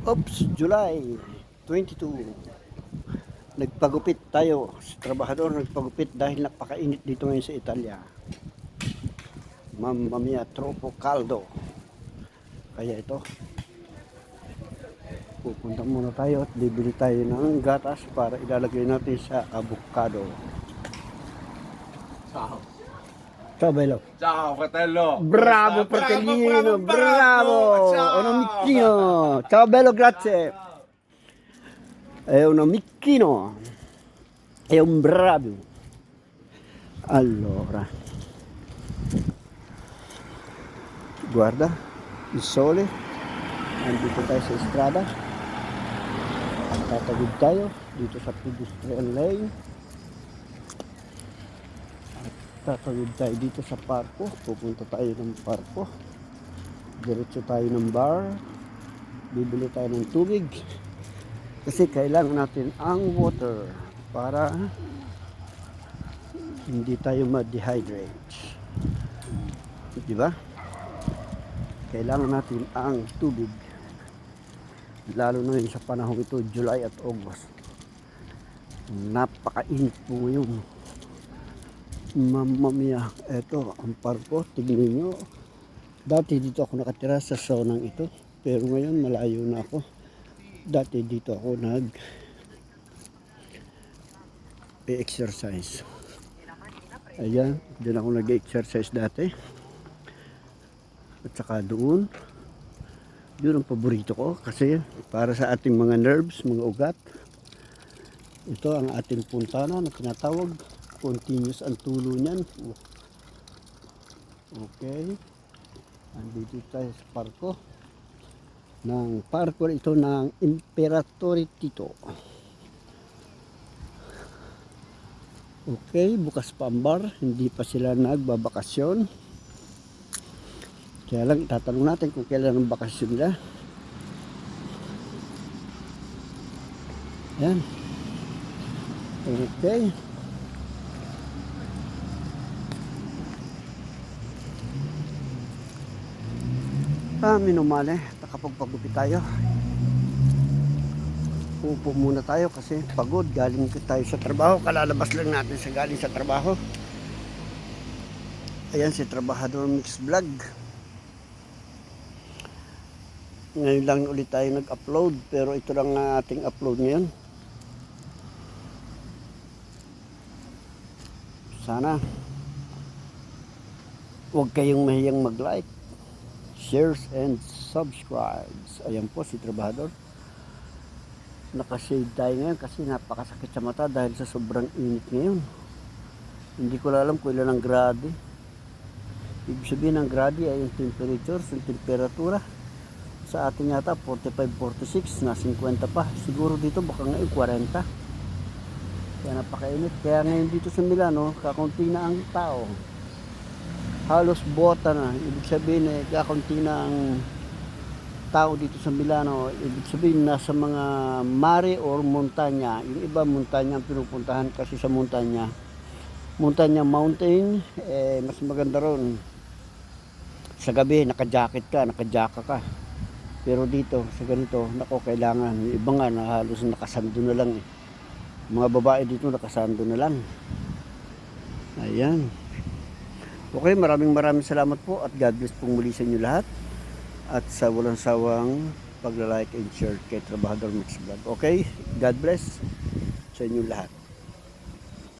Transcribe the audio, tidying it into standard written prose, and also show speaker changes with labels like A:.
A: Oops, July 22. Nagpagupit tayo. Si trabahador nagpagupit dahil napakainit dito ngayon sa Italia. Mamma mia, troppo caldo. Kaya ito, pupunta muna tayo at bibili tayo ng gatas para ilalagay natin sa avocado.
B: Ciao.
A: Ciao bello.
B: Ciao fratello.
A: Bravo fratellino, bravo. Un amicchino. Ciao bello, grazie. È un amicchino. È un bravo. Allora, guarda il sole, nandito tayo sa strada, tatagid tayo dito sa pedestrian lane, at tatagid tayo dito sa parko, pupunta tayo ng parko, diretso tayo ng bar, bibili tayo ng tubig, kasi kailangan natin ang water para hindi tayo ma-dehydrate, di ba? Kailangan natin ang tubig, lalo na sa panahon ito, July at August. Napakainit po ngayon. Mamma mia, eto ang parko, tignan nyo. Dati dito ako nakatira sa zonang ito, pero ngayon malayo na ako. Dati dito ako nag-exercise. Ayan, doon ako nag-exercise dati. At saka doon, yun ang paborito ko kasi para sa ating mga nerves, mga ugat. Ito ang ating puntana na tinatawag. Continuous ang tulo niyan. Okay. Andito tayo sa parko. Parko ito ng Imperatore Tito. Okay, bukas pa ang bar. Hindi pa sila nagbabakasyon. Kaya lang itatanong natin kung kailan ang bakasyon nila. Yan. Okay. Minumali. Nakapagpagupit tayo. Upo muna tayo kasi pagod. Galing tayo sa trabaho. Kalalabas lang natin sa galing sa trabaho. Ayan si Trabahador Mix Vlog. Ngayon lang ulit tayo nag-upload, pero ito lang ang ating upload ngayon. Sana huwag kayong mahiyang mag-like, shares and subscribes. Ayan po si Trabahador. Nakashade tayo ngayon kasi napakasakit sa mata dahil sa sobrang init ngayon. Hindi ko alam kung ilan ang grade. Ibig sabihin ng grade ay yung temperature, yung temperatura. Sa atin yata 45-46 na 50 pa. Siguro dito baka ngayon 40. Kaya napakainit. Kaya ngayon dito sa Milano, kakaunti na ang tao. Halos bota na. Ibig sabihin kakaunti na ang tao dito sa Milano. Ibig sabihin nasa mga mare or montanya. Yung iba montanya ang pinupuntahan kasi sa montanya mountain, mas maganda ron. Sa gabi naka-jacket ka, naka-jaka ka. Pero dito, sa ganito, nako, kailangan. Yung iba nga, halos nakasando na lang. Mga babae dito, nakasando na lang. Ayan. Okay, maraming salamat po at God bless pong muli sa inyo lahat. At sa walang sawang pagla-like and share kay Trabahador Mix Vlog. Okay, God bless sa inyo lahat.